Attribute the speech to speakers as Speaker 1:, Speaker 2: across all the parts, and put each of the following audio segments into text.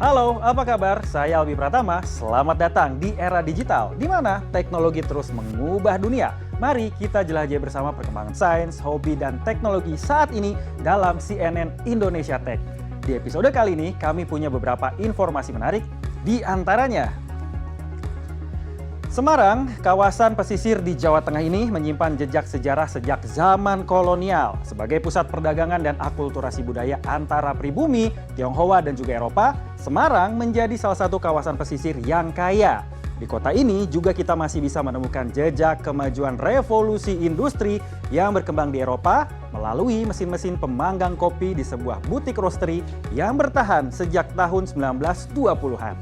Speaker 1: Halo, apa kabar? Saya Albi Pratama. Selamat datang di era digital, di mana teknologi terus mengubah dunia. Mari kita jelajahi bersama perkembangan sains, hobi, dan teknologi saat ini dalam CNN Indonesia Tech. Di episode kali ini, kami punya beberapa informasi menarik, di antaranya Semarang, kawasan pesisir di Jawa Tengah ini menyimpan jejak sejarah sejak zaman kolonial. Sebagai pusat perdagangan dan akulturasi budaya antara pribumi, Tionghoa, dan juga Eropa, Semarang menjadi salah satu kawasan pesisir yang kaya. Di kota ini juga kita masih bisa menemukan jejak kemajuan revolusi industri yang berkembang di Eropa melalui mesin-mesin pemanggang kopi di sebuah butik roastery yang bertahan sejak tahun 1920-an.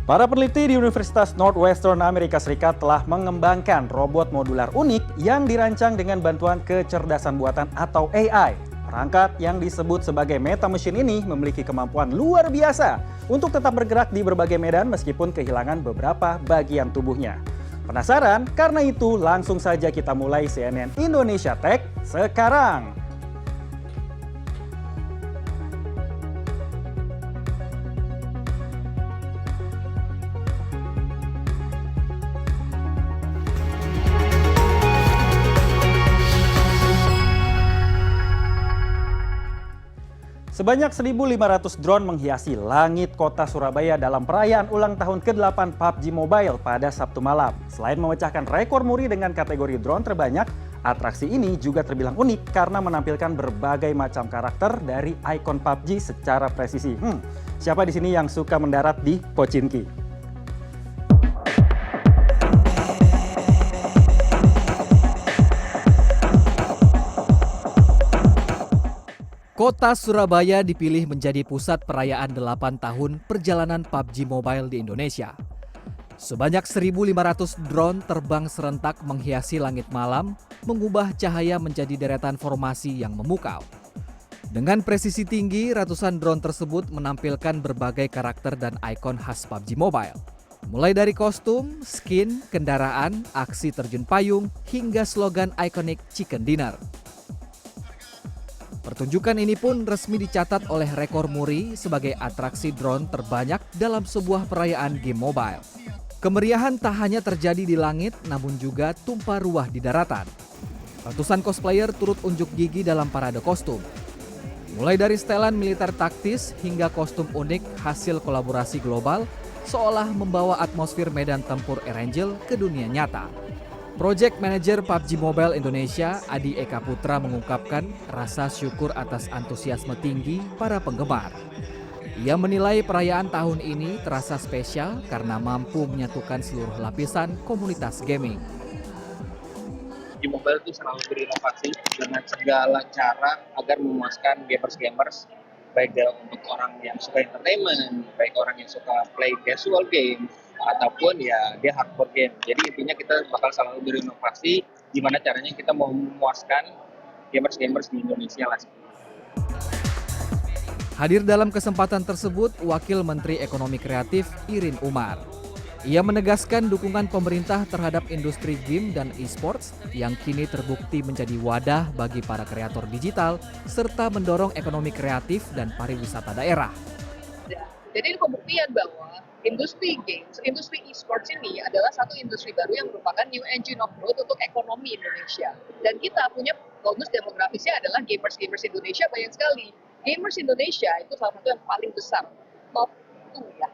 Speaker 1: Para peneliti di Universitas Northwestern Amerika Serikat telah mengembangkan robot modular unik yang dirancang dengan bantuan kecerdasan buatan atau AI. Perangkat yang disebut sebagai Meta Machine ini memiliki kemampuan luar biasa untuk tetap bergerak di berbagai medan meskipun kehilangan beberapa bagian tubuhnya. Penasaran? Karena itu langsung saja kita mulai CNN Indonesia Tech sekarang. Sebanyak 1.500 drone menghiasi langit kota Surabaya dalam perayaan ulang tahun ke-8 PUBG Mobile pada Sabtu malam. Selain memecahkan rekor muri dengan kategori drone terbanyak, atraksi ini juga terbilang unik karena menampilkan berbagai macam karakter dari ikon PUBG secara presisi. Siapa di sini yang suka mendarat di Pochinki?
Speaker 2: Kota Surabaya dipilih menjadi pusat perayaan 8 tahun perjalanan PUBG Mobile di Indonesia. Sebanyak 1.500 drone terbang serentak menghiasi langit malam, mengubah cahaya menjadi deretan formasi yang memukau. Dengan presisi tinggi, ratusan drone tersebut menampilkan berbagai karakter dan ikon khas PUBG Mobile. Mulai dari kostum, skin, kendaraan, aksi terjun payung, hingga slogan ikonik Chicken Dinner. Pertunjukan ini pun resmi dicatat oleh rekor muri sebagai atraksi drone terbanyak dalam sebuah perayaan game mobile. Kemeriahan tak hanya terjadi di langit, namun juga tumpah ruah di daratan. Ratusan cosplayer turut unjuk gigi dalam parade kostum. Mulai dari setelan militer taktis hingga kostum unik hasil kolaborasi global, seolah membawa atmosfer medan tempur Erangel ke dunia nyata. Project Manager PUBG Mobile Indonesia, Adi Eka Putra mengungkapkan rasa syukur atas antusiasme tinggi para penggemar. Ia menilai perayaan tahun ini terasa spesial karena mampu menyatukan seluruh lapisan komunitas gaming.
Speaker 3: PUBG Mobile itu selalu berinovasi dengan segala cara agar memuaskan gamers-gamers, baik untuk orang yang suka entertainment, baik orang yang suka play casual game, ataupun ya dia hardcore game. Jadi intinya kita bakal selalu berinovasi gimana caranya kita mau memuaskan gamers-gamers di Indonesia lah.
Speaker 2: Hadir dalam kesempatan tersebut Wakil Menteri Ekonomi Kreatif Irin Umar. Ia menegaskan dukungan pemerintah terhadap industri game dan e-sports yang kini terbukti menjadi wadah bagi para kreator digital serta mendorong ekonomi kreatif dan pariwisata daerah.
Speaker 4: Jadi ini pembuktian bahwa industri games, industri e-sports ini adalah satu industri baru yang merupakan new engine of growth untuk ekonomi Indonesia. Dan kita punya bonus demografisnya adalah gamers-gamers Indonesia banyak sekali. Gamers Indonesia itu salah satu yang paling besar, top 2 ya,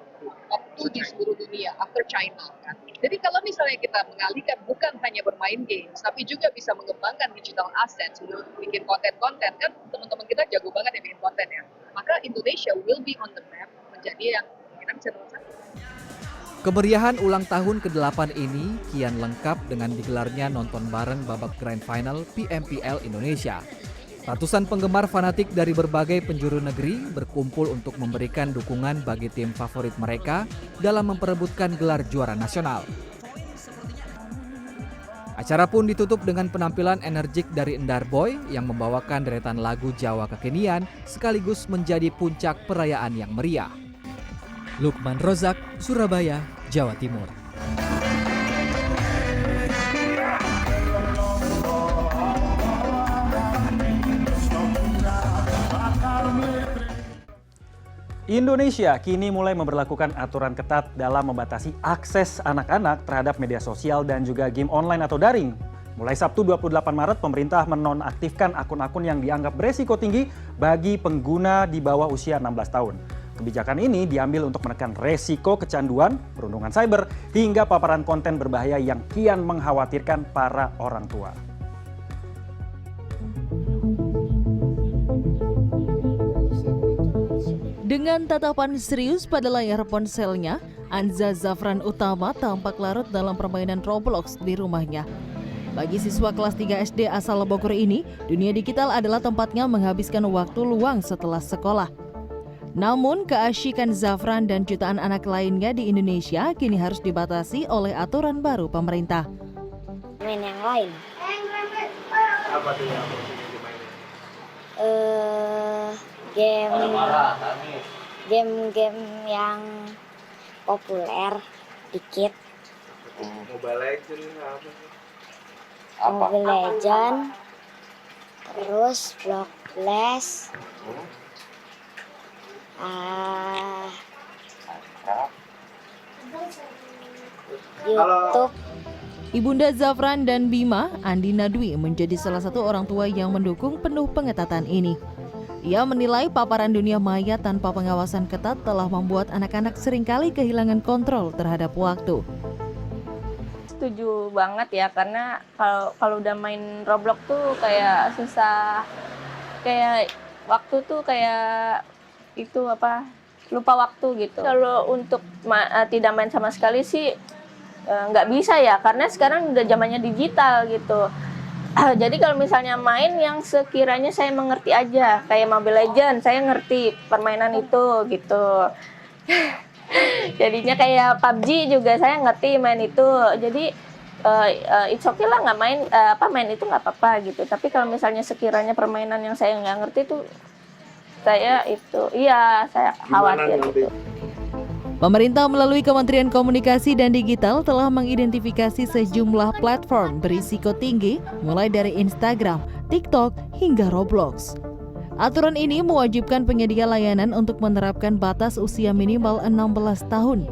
Speaker 4: top 2 di seluruh dunia, after China kan. Jadi kalau misalnya kita mengalihkan bukan hanya bermain games, tapi juga bisa mengembangkan digital assets, bikin konten-konten, kan teman-teman kita jago banget ya bikin konten ya. Maka Indonesia will be on the map menjadi yang kita bisa teruskan.
Speaker 2: Kemeriahan ulang tahun ke-8 ini kian lengkap dengan digelarnya nonton bareng babak Grand Final PMPL Indonesia. Ratusan penggemar fanatik dari berbagai penjuru negeri berkumpul untuk memberikan dukungan bagi tim favorit mereka dalam memperebutkan gelar juara nasional. Acara pun ditutup dengan penampilan energik dari Endar Boy yang membawakan deretan lagu Jawa kekinian sekaligus menjadi puncak perayaan yang meriah. Lukman Rozak, Surabaya, Jawa Timur.
Speaker 1: Indonesia kini mulai memberlakukan aturan ketat dalam membatasi akses anak-anak terhadap media sosial dan juga game online atau daring. Mulai Sabtu 28 Maret, pemerintah menonaktifkan akun-akun yang dianggap beresiko tinggi bagi pengguna di bawah usia 16 tahun. Kebijakan ini diambil untuk menekan resiko kecanduan, perundungan cyber, hingga paparan konten berbahaya yang kian mengkhawatirkan para orang tua.
Speaker 5: Dengan tatapan serius pada layar ponselnya, Anza Zafran Utama tampak larut dalam permainan Roblox di rumahnya. Bagi siswa kelas 3 SD asal Bogor ini, dunia digital adalah tempatnya menghabiskan waktu luang setelah sekolah. Namun, keasyikan Zafran dan jutaan anak lainnya di Indonesia kini harus dibatasi oleh aturan baru pemerintah.
Speaker 6: Main yang lain.
Speaker 3: Apa tuh yang dimainin?
Speaker 6: Game-game yang populer dikit.
Speaker 3: Mobile Legends apa sih?
Speaker 6: Mobile Legend, terus Block Blast, YouTube.
Speaker 5: Ibunda Zafran dan Bima, Andi Nadwi, menjadi salah satu orang tua yang mendukung penuh pengetatan ini. Ia menilai paparan dunia maya tanpa pengawasan ketat telah membuat anak-anak seringkali kehilangan kontrol terhadap waktu.
Speaker 7: Setuju banget ya, karena kalau udah main Roblox tuh kayak susah, kayak waktu tuh kayak itu lupa waktu gitu. Kalau untuk tidak main sama sekali sih nggak bisa ya, karena sekarang udah zamannya digital gitu. Jadi kalau misalnya main yang sekiranya saya mengerti aja, kayak Mobile Legends, saya ngerti permainan itu gitu. Jadinya kayak PUBG juga saya ngerti main itu. Jadi it's okay lah nggak main main itu nggak apa-apa gitu. Tapi kalau misalnya sekiranya permainan yang saya nggak ngerti itu saya khawatir gitu.
Speaker 5: Pemerintah melalui Kementerian Komunikasi dan Digital telah mengidentifikasi sejumlah platform berisiko tinggi mulai dari Instagram, TikTok, hingga Roblox. Aturan ini mewajibkan penyedia layanan untuk menerapkan batas usia minimal 16 tahun.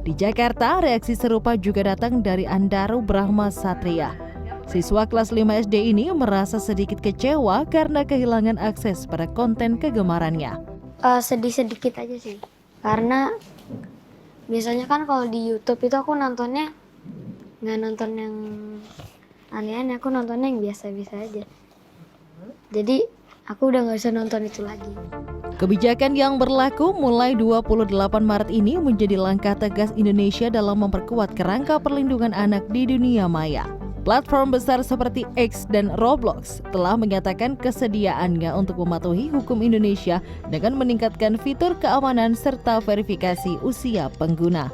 Speaker 5: Di Jakarta, reaksi serupa juga datang dari Andaru Brahma Satria. Siswa kelas 5 SD ini merasa sedikit kecewa karena kehilangan akses pada konten kegemarannya.
Speaker 6: Sedih sedikit aja sih, karena biasanya kan kalau di YouTube itu aku nontonnya nggak nonton yang aneh-aneh, aku nontonnya yang biasa-biasa aja. Jadi aku udah nggak bisa nonton itu lagi.
Speaker 5: Kebijakan yang berlaku mulai 28 Maret ini menjadi langkah tegas Indonesia dalam memperkuat kerangka perlindungan anak di dunia maya. Platform besar seperti X dan Roblox telah menyatakan kesediaannya untuk mematuhi hukum Indonesia dengan meningkatkan fitur keamanan serta verifikasi usia pengguna.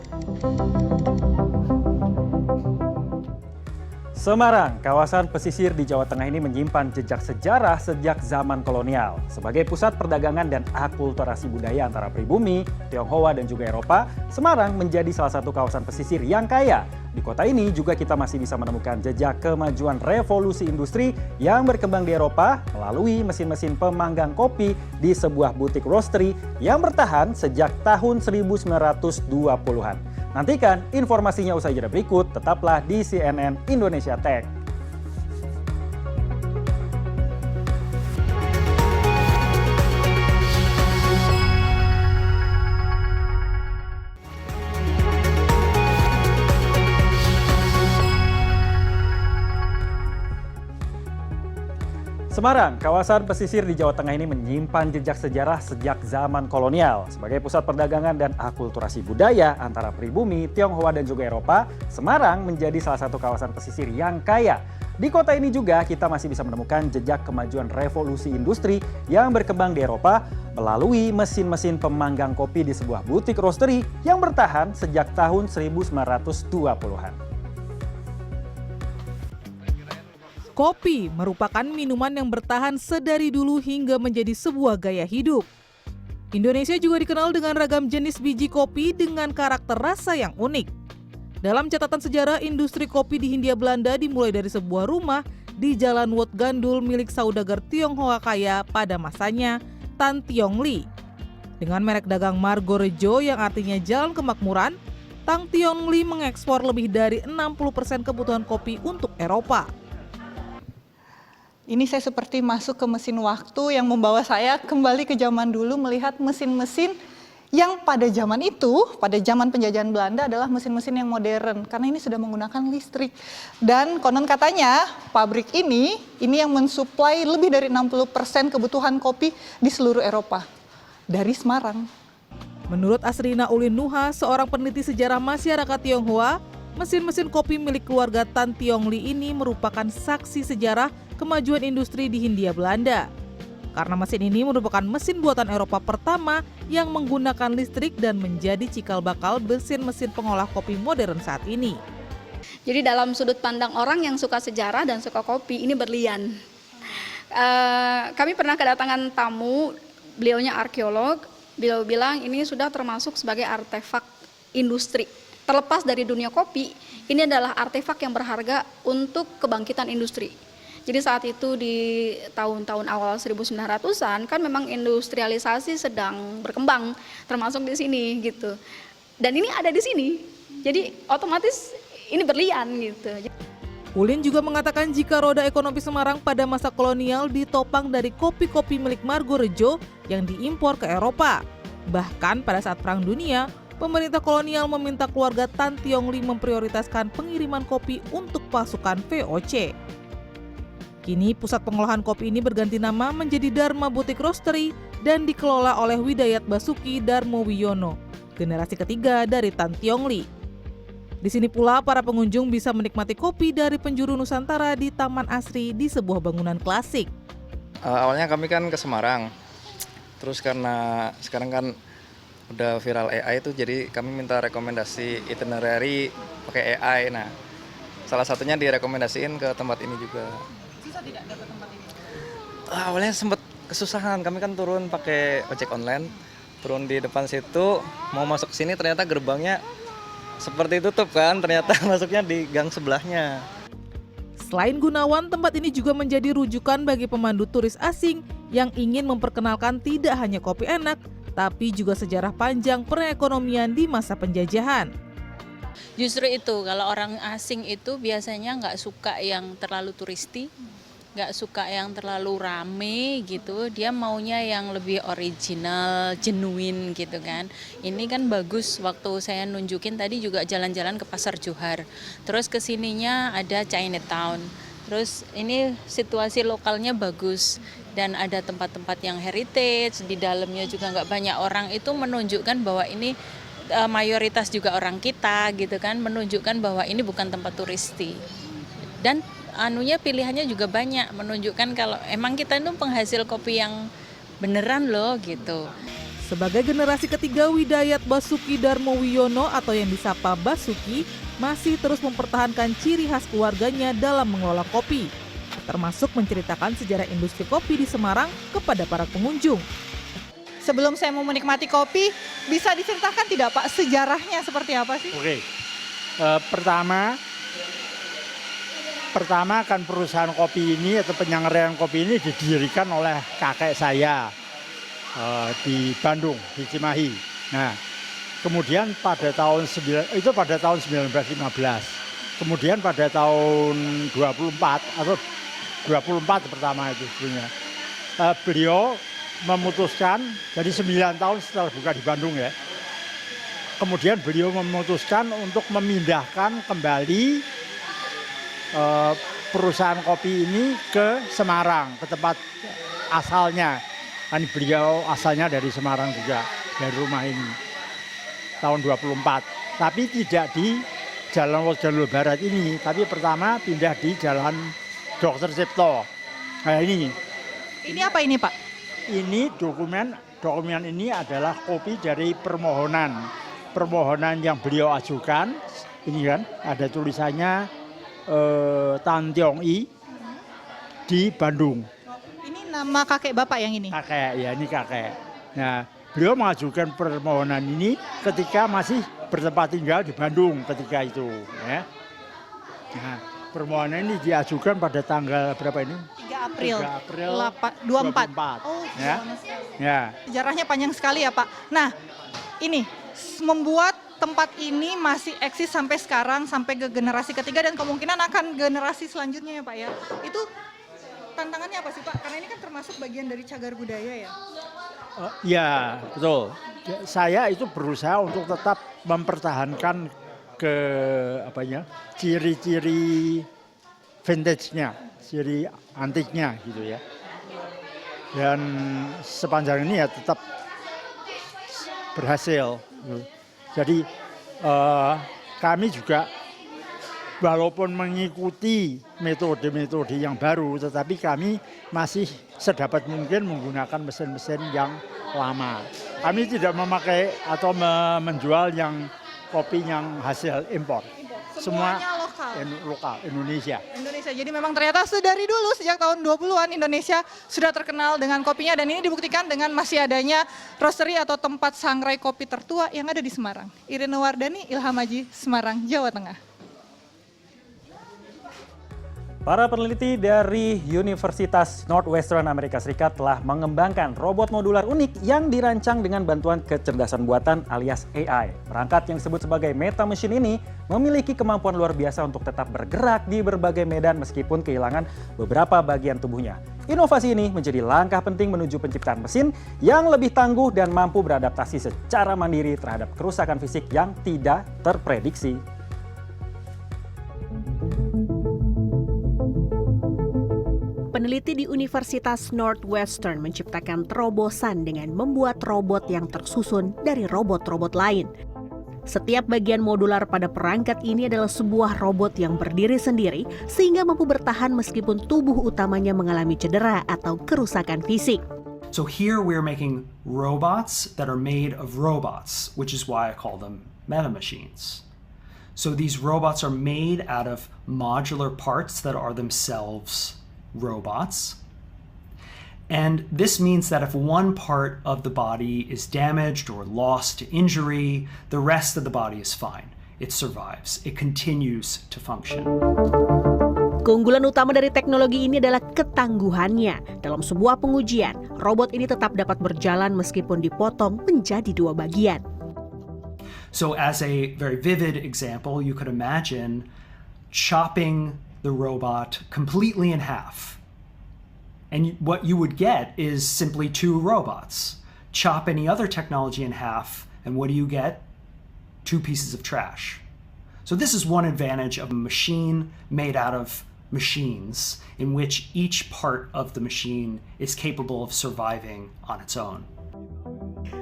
Speaker 1: Semarang, kawasan pesisir di Jawa Tengah ini menyimpan jejak sejarah sejak zaman kolonial. Sebagai pusat perdagangan dan akulturasi budaya antara pribumi, Tionghoa dan juga Eropa, Semarang menjadi salah satu kawasan pesisir yang kaya. Di kota ini juga kita masih bisa menemukan jejak kemajuan revolusi industri yang berkembang di Eropa melalui mesin-mesin pemanggang kopi di sebuah butik roastery yang bertahan sejak tahun 1920-an. Nantikan informasinya usai jeda berikut, tetaplah di CNN Indonesia Tech. Semarang, kawasan pesisir di Jawa Tengah ini menyimpan jejak sejarah sejak zaman kolonial. Sebagai pusat perdagangan dan akulturasi budaya antara pribumi, Tionghoa dan juga Eropa, Semarang menjadi salah satu kawasan pesisir yang kaya. Di kota ini juga kita masih bisa menemukan jejak kemajuan revolusi industri yang berkembang di Eropa melalui mesin-mesin pemanggang kopi di sebuah butik roastery yang bertahan sejak tahun 1920-an.
Speaker 8: Kopi merupakan minuman yang bertahan sedari dulu hingga menjadi sebuah gaya hidup. Indonesia juga dikenal dengan ragam jenis biji kopi dengan karakter rasa yang unik. Dalam catatan sejarah, industri kopi di Hindia Belanda dimulai dari sebuah rumah di Jalan Wat Gandul milik saudagar Tionghoa kaya pada masanya, Tan Tiong Lee. Dengan merek dagang Margorejo yang artinya jalan kemakmuran, Tang Tiong Li mengekspor lebih dari 60% kebutuhan kopi untuk Eropa.
Speaker 9: Ini saya seperti masuk ke mesin waktu yang membawa saya kembali ke zaman dulu melihat mesin-mesin yang pada zaman itu, pada zaman penjajahan Belanda adalah mesin-mesin yang modern karena ini sudah menggunakan listrik. Dan konon katanya pabrik ini yang mensuplai lebih dari 60% kebutuhan kopi di seluruh Eropa dari Semarang.
Speaker 8: Menurut Asrina Ulin Nuha, seorang peneliti sejarah masyarakat Tionghoa, mesin-mesin kopi milik keluarga Tan Tiong Li ini merupakan saksi sejarah kemajuan industri di Hindia Belanda. Karena mesin ini merupakan mesin buatan Eropa pertama yang menggunakan listrik dan menjadi cikal bakal mesin-mesin pengolah kopi modern saat ini.
Speaker 10: Jadi dalam sudut pandang orang yang suka sejarah dan suka kopi, ini berlian. Kami pernah kedatangan tamu, beliaunya arkeolog, beliau bilang ini sudah termasuk sebagai artefak industri. Terlepas dari dunia kopi, ini adalah artefak yang berharga untuk kebangkitan industri. Jadi saat itu di tahun-tahun awal 1900-an kan memang industrialisasi sedang berkembang, termasuk di sini gitu. Dan ini ada di sini, jadi otomatis ini berlian gitu.
Speaker 8: Ulin juga mengatakan jika roda ekonomi Semarang pada masa kolonial ditopang dari kopi-kopi milik Margorejo yang diimpor ke Eropa. Bahkan pada saat Perang Dunia, pemerintah kolonial meminta keluarga Tan Tiong Li memprioritaskan pengiriman kopi untuk pasukan VOC. Kini pusat pengolahan kopi ini berganti nama menjadi Dharma Boutique Roastery dan dikelola oleh Widayat Basuki Darmo Wiono, generasi ketiga dari Tan Tiong Li. Di sini pula para pengunjung bisa menikmati kopi dari penjuru Nusantara di Taman Asri di sebuah bangunan klasik.
Speaker 11: Awalnya kami kan ke Semarang, terus karena sekarang kan udah viral AI itu, jadi kami minta rekomendasi itinerary pakai AI. Nah, salah satunya direkomendasiin ke tempat ini juga.
Speaker 8: Susah tidak dapat tempat ini?
Speaker 11: Awalnya sempat kesusahan, kami kan turun pakai ojek online, turun di depan situ, mau masuk sini ternyata gerbangnya seperti tutup kan, ternyata masuknya di gang sebelahnya.
Speaker 8: Selain Gunawan, tempat ini juga menjadi rujukan bagi pemandu turis asing yang ingin memperkenalkan tidak hanya kopi enak, tapi juga sejarah panjang perekonomian di masa penjajahan.
Speaker 12: Justru itu, kalau orang asing itu biasanya nggak suka yang terlalu turisti, nggak suka yang terlalu rame gitu, dia maunya yang lebih original, genuine gitu kan. Ini kan bagus, waktu saya nunjukin tadi juga jalan-jalan ke Pasar Johar, terus kesininya ada Chinatown, terus ini situasi lokalnya bagus, dan ada tempat-tempat yang heritage, di dalamnya juga nggak banyak orang, itu menunjukkan bahwa ini mayoritas juga orang kita gitu kan, menunjukkan bahwa ini bukan tempat turisti. Dan pilihannya juga banyak, menunjukkan kalau emang kita itu penghasil kopi yang beneran loh gitu.
Speaker 8: Sebagai generasi ketiga, Widayat Basuki Darmo Wiono atau yang disapa Basuki masih terus mempertahankan ciri khas keluarganya dalam mengelola kopi, termasuk menceritakan sejarah industri kopi di Semarang kepada para pengunjung.
Speaker 9: Sebelum saya mau menikmati kopi, bisa diceritakan tidak Pak sejarahnya seperti apa sih?
Speaker 13: Oke, pertama kan perusahaan kopi ini atau penyanggaraan kopi ini didirikan oleh kakek saya di Bandung, di Cimahi. Nah, kemudian pada tahun 1915. Kemudian pada tahun 24 atau 24 pertama itu sebenarnya beliau memutuskan, jadi 9 tahun setelah buka di Bandung ya, kemudian beliau memutuskan untuk memindahkan kembali perusahaan kopi ini ke Semarang, ke tempat asalnya. Kan beliau asalnya dari Semarang juga, dari rumah ini tahun 24, tapi tidak di Jalan Jalur Barat ini, tapi pertama pindah di Jalan Dr. Cipto. Nah ini
Speaker 9: apa ini Pak?
Speaker 13: Ini dokumen ini adalah kopi dari permohonan yang beliau ajukan. Ini kan ada tulisannya Tan Tiong Li di Bandung.
Speaker 9: Ini nama kakek Bapak yang ini?
Speaker 13: Kakek, ya ini kakek. Nah, beliau mengajukan permohonan ini ketika masih bertempat tinggal di Bandung ketika itu. Ya. Nah, permohonan ini diajukan pada tanggal berapa ini?
Speaker 9: 3 April
Speaker 13: 3 April
Speaker 9: 24. Oh,
Speaker 13: ya. Ya.
Speaker 9: Sejarahnya panjang sekali ya Pak. Nah, ini membuat tempat ini masih eksis sampai sekarang, sampai ke generasi ketiga dan kemungkinan akan generasi selanjutnya ya Pak ya. Itu tantangannya apa sih Pak? Karena ini kan termasuk bagian dari cagar budaya ya.
Speaker 13: Ya, betul. Saya itu berusaha untuk tetap mempertahankan ciri-ciri vintage-nya, ciri antiknya gitu ya. Dan sepanjang ini ya tetap berhasil. Jadi kami juga walaupun mengikuti metode-metode yang baru, tetapi kami masih sedapat mungkin menggunakan mesin-mesin yang lama. Kami tidak memakai atau menjual yang kopi yang hasil impor.
Speaker 9: Semuanya
Speaker 13: lokal Indonesia.
Speaker 9: Jadi memang ternyata dari dulu sejak tahun 20-an Indonesia sudah terkenal dengan kopinya dan ini dibuktikan dengan masih adanya roastery atau tempat sangrai kopi tertua yang ada di Semarang. Irene Wardani, Ilham Aji, Semarang, Jawa Tengah.
Speaker 1: Para peneliti dari Universitas Northwestern Amerika Serikat telah mengembangkan robot modular unik yang dirancang dengan bantuan kecerdasan buatan alias AI. Perangkat yang disebut sebagai Meta Machine ini memiliki kemampuan luar biasa untuk tetap bergerak di berbagai medan meskipun kehilangan beberapa bagian tubuhnya. Inovasi ini menjadi langkah penting menuju penciptaan mesin yang lebih tangguh dan mampu beradaptasi secara mandiri terhadap kerusakan fisik yang tidak terprediksi.
Speaker 14: Peneliti di Universitas Northwestern menciptakan terobosan dengan membuat robot yang tersusun dari robot-robot lain. Setiap bagian modular pada perangkat ini adalah sebuah robot yang berdiri sendiri sehingga mampu bertahan meskipun tubuh utamanya mengalami cedera atau kerusakan fisik.
Speaker 15: So here we're making robots that are made of robots, which is why I call them meta machines. So these robots are made out of modular parts that are themselves robots. And this means that if one part of the body is damaged or lost to injury, the rest of the body is fine. It survives. It continues to function.
Speaker 14: Keunggulan utama dari teknologi ini adalah ketangguhannya. Dalam sebuah pengujian, robot ini tetap dapat berjalan meskipun dipotong menjadi 2 bagian.
Speaker 15: So as a very vivid example, you could imagine chopping the robot completely in half. And what you would get is simply 2 robots. Chop any other technology in half, and what do you get? 2 pieces of trash. So this is one advantage of a machine made out of machines, in which each part of the machine is capable of surviving on its own.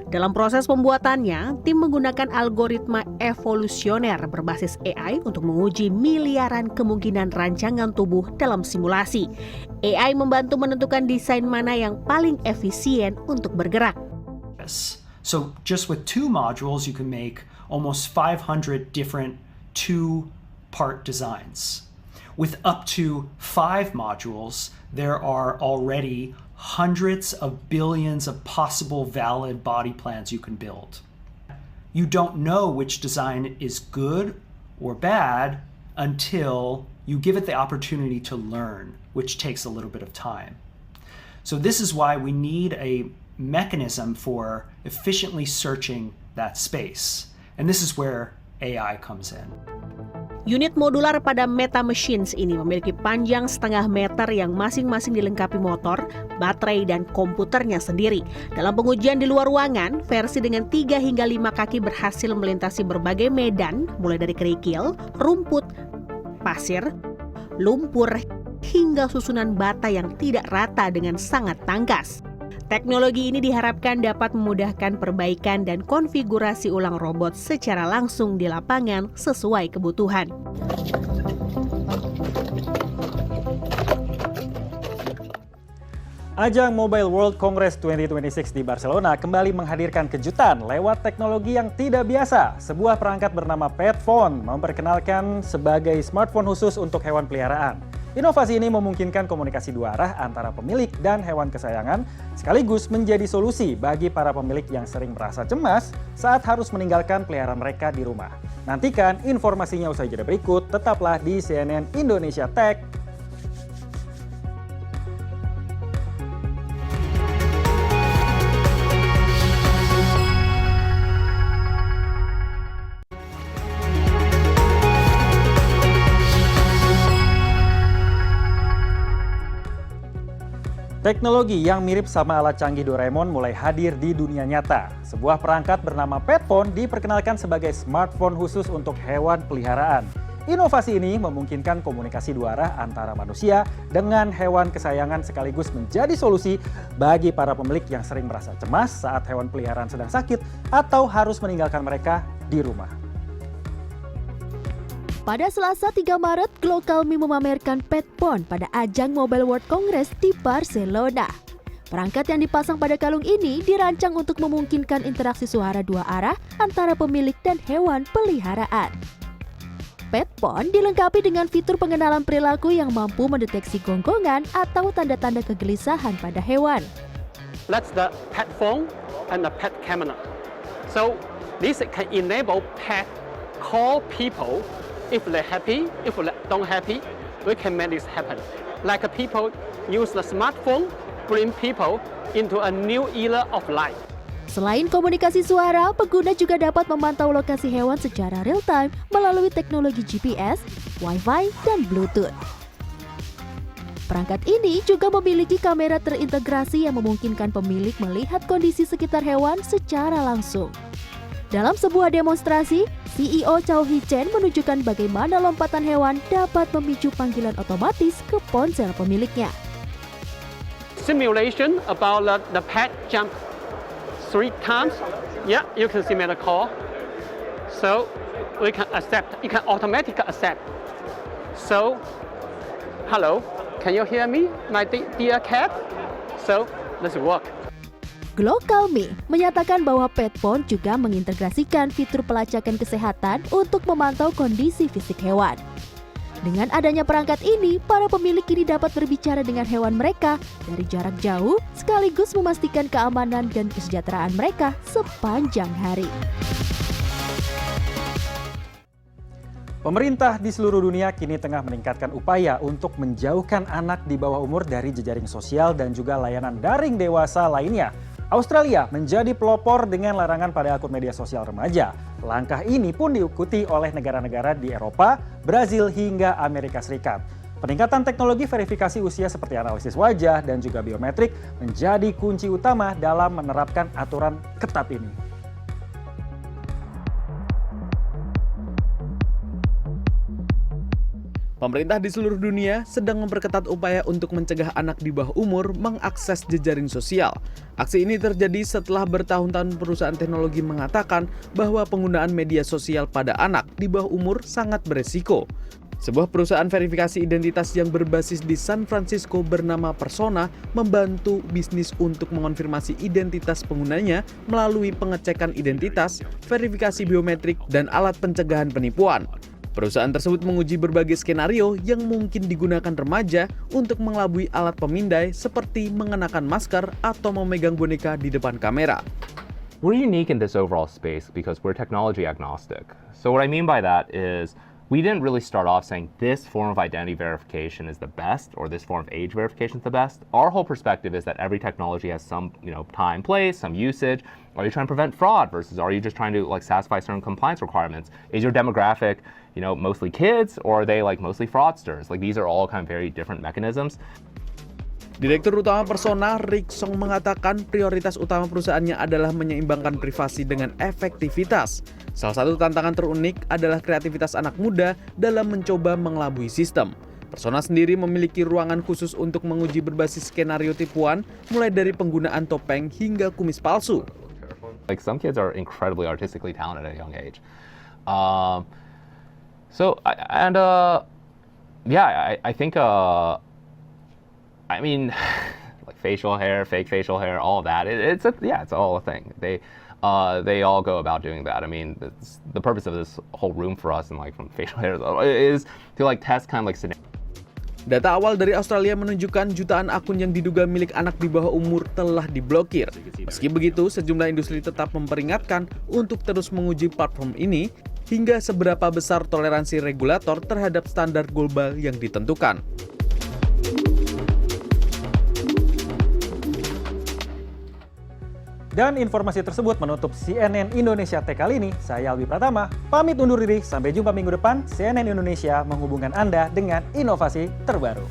Speaker 14: Dalam proses pembuatannya, tim menggunakan algoritma evolusioner berbasis AI untuk menguji miliaran kemungkinan rancangan tubuh dalam simulasi. AI membantu menentukan desain mana yang paling efisien untuk bergerak.
Speaker 15: So just with 2 modules, you can make almost 500 different 2-part designs. With up to 5 modules, there are already hundreds of billions of possible valid body plans you can build. You don't know which design is good or bad until you give it the opportunity to learn, which takes a little bit of time. So this is why we need a mechanism for efficiently searching that space. And this is where AI comes in.
Speaker 14: Unit modular pada Meta Machines ini memiliki panjang 0,5 meter yang masing-masing dilengkapi motor, baterai, dan komputernya sendiri. Dalam pengujian di luar ruangan, versi dengan 3 hingga 5 kaki berhasil melintasi berbagai medan, mulai dari kerikil, rumput, pasir, lumpur, hingga susunan bata yang tidak rata dengan sangat tangkas. Teknologi ini diharapkan dapat memudahkan perbaikan dan konfigurasi ulang robot secara langsung di lapangan sesuai kebutuhan.
Speaker 1: Ajang Mobile World Congress 2026 di Barcelona kembali menghadirkan kejutan lewat teknologi yang tidak biasa. Sebuah perangkat bernama PetPhone memperkenalkan sebagai smartphone khusus untuk hewan peliharaan. Inovasi ini memungkinkan komunikasi 2 arah antara pemilik dan hewan kesayangan, sekaligus menjadi solusi bagi para pemilik yang sering merasa cemas saat harus meninggalkan peliharaan mereka di rumah. Nantikan informasinya usai jeda berikut, tetaplah di CNN Indonesia Tech. Teknologi yang mirip sama alat canggih Doraemon mulai hadir di dunia nyata. Sebuah perangkat bernama Petphone diperkenalkan sebagai smartphone khusus untuk hewan peliharaan. Inovasi ini memungkinkan komunikasi dua arah antara manusia dengan hewan kesayangan sekaligus menjadi solusi bagi para pemilik yang sering merasa cemas saat hewan peliharaan sedang sakit atau harus meninggalkan mereka di rumah.
Speaker 16: Pada Selasa 3 Maret, GloCalMe memamerkan Petphone pada ajang Mobile World Congress di Barcelona. Perangkat yang dipasang pada kalung ini dirancang untuk memungkinkan interaksi suara dua arah antara pemilik dan hewan peliharaan. Petphone dilengkapi dengan fitur pengenalan perilaku yang mampu mendeteksi gonggongan atau tanda-tanda kegelisahan pada hewan.
Speaker 17: That's the pet phone and the pet camera. So this can enable pet call people. If they're happy, if they don't happy, we can make this happen. Like people use the smartphone, bring people into a new era of life.
Speaker 16: Selain komunikasi suara, pengguna juga dapat memantau lokasi hewan secara real-time melalui teknologi GPS, Wi-Fi, dan Bluetooth. Perangkat ini juga memiliki kamera terintegrasi yang memungkinkan pemilik melihat kondisi sekitar hewan secara langsung. Dalam sebuah demonstrasi, CEO Chow Hee-chen menunjukkan bagaimana lompatan hewan dapat memicu panggilan otomatis ke ponsel pemiliknya.
Speaker 17: Simulation about the pet jump 3 times. Yeah, you can simulate a call. So we can accept. You can automatically accept. So, hello, can you hear me, my dear cat? So let's work.
Speaker 16: GloCalMe menyatakan bahwa Petphone juga mengintegrasikan fitur pelacakan kesehatan untuk memantau kondisi fisik hewan. Dengan adanya perangkat ini, para pemilik kini dapat berbicara dengan hewan mereka dari jarak jauh sekaligus memastikan keamanan dan kesejahteraan mereka sepanjang hari.
Speaker 1: Pemerintah di seluruh dunia kini tengah meningkatkan upaya untuk menjauhkan anak di bawah umur dari jejaring sosial dan juga layanan daring dewasa lainnya. Australia menjadi pelopor dengan larangan pada akun media sosial remaja. Langkah ini pun diikuti oleh negara-negara di Eropa, Brazil hingga Amerika Serikat. Peningkatan teknologi verifikasi usia seperti analisis wajah dan juga biometrik menjadi kunci utama dalam menerapkan aturan ketat ini.
Speaker 2: Pemerintah di seluruh dunia sedang memperketat upaya untuk mencegah anak di bawah umur mengakses jejaring sosial. Aksi ini terjadi setelah bertahun-tahun perusahaan teknologi mengatakan bahwa penggunaan media sosial pada anak di bawah umur sangat beresiko. Sebuah perusahaan verifikasi identitas yang berbasis di San Francisco bernama Persona membantu bisnis untuk mengonfirmasi identitas penggunanya melalui pengecekan identitas, verifikasi biometrik, dan alat pencegahan penipuan. Perusahaan tersebut menguji berbagai skenario yang mungkin digunakan remaja untuk mengelabui alat pemindai seperti mengenakan masker atau memegang boneka di depan kamera.
Speaker 18: We're unique in this overall space because we're technology agnostic. So what I mean by that is we didn't really start off saying this form of identity verification is the best or this form of age verification is the best. Our whole perspective is that every technology has some, time, place, some usage. Are you trying to prevent fraud versus are you just trying to satisfy certain compliance requirements? Is your demographic, mostly kids or are they mostly fraudsters? These are all kind of very different mechanisms.
Speaker 2: Direktur Utama Persona, Rick Song, mengatakan prioritas utama perusahaannya adalah menyeimbangkan privasi dengan efektivitas. Salah satu tantangan terunik adalah kreativitas anak muda dalam mencoba mengelabui sistem. Persona sendiri memiliki ruangan khusus untuk menguji berbasis skenario tipuan, mulai dari penggunaan topeng hingga kumis palsu.
Speaker 18: Some kids are incredibly artistically talented at a young age. I think facial hair, fake facial hair, all of that. It's all a thing. They all go about doing that. The purpose of this whole room for us and from facial hair is to test kind of scenario.
Speaker 2: Data awal dari Australia menunjukkan jutaan akun yang diduga milik anak di bawah umur telah diblokir. Meski begitu, sejumlah industri tetap memperingatkan untuk terus menguji platform ini hingga seberapa besar toleransi regulator terhadap standar global yang ditentukan.
Speaker 1: Dan informasi tersebut menutup CNN Indonesia Tech kali ini. Saya Albi Pratama, pamit undur diri. Sampai jumpa minggu depan. CNN Indonesia menghubungkan Anda dengan inovasi terbaru.